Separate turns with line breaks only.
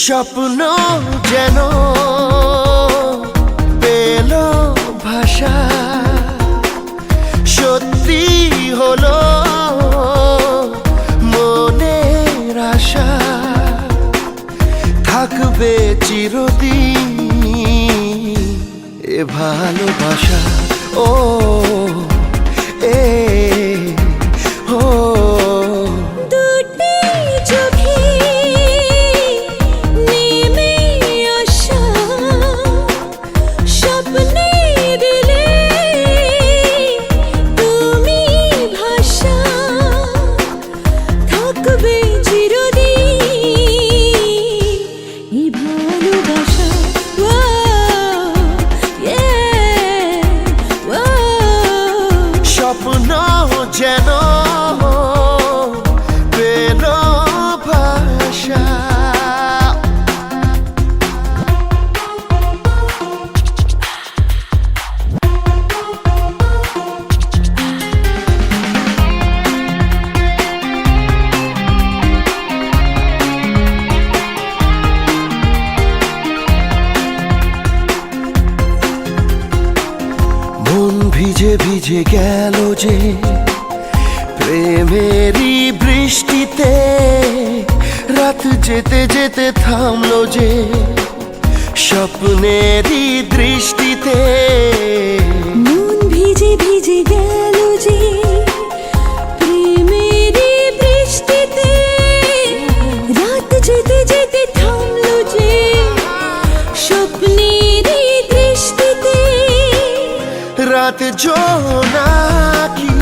স্বপ্ন যেন পেল ভাষা, সত্যি হলো মনের আশা, থাকবে চিরদিন এ ভালোবাসা। ও এ ও
দুটি চোখে নেমে আসা স্বপ্নে দিলে তুমি ভাষা, থাকবে চিরদিন এই ভালোবাসা।
স্বপ্ন যেন পেল ভাষা। মন ভিজে ভিজে গেল যে প্রেমেরই বৃষ্টিতে, রাত যেতে যেতে থামলো যে স্বপ্নেরই দৃষ্টিতে।
মন ভিজে ভিজে গেল যে প্রেমেরই বৃষ্টিতে, রাত যেতে যেতে থামলো যে স্বপ্নেরই দৃষ্টিতে।
রাত জোনাকি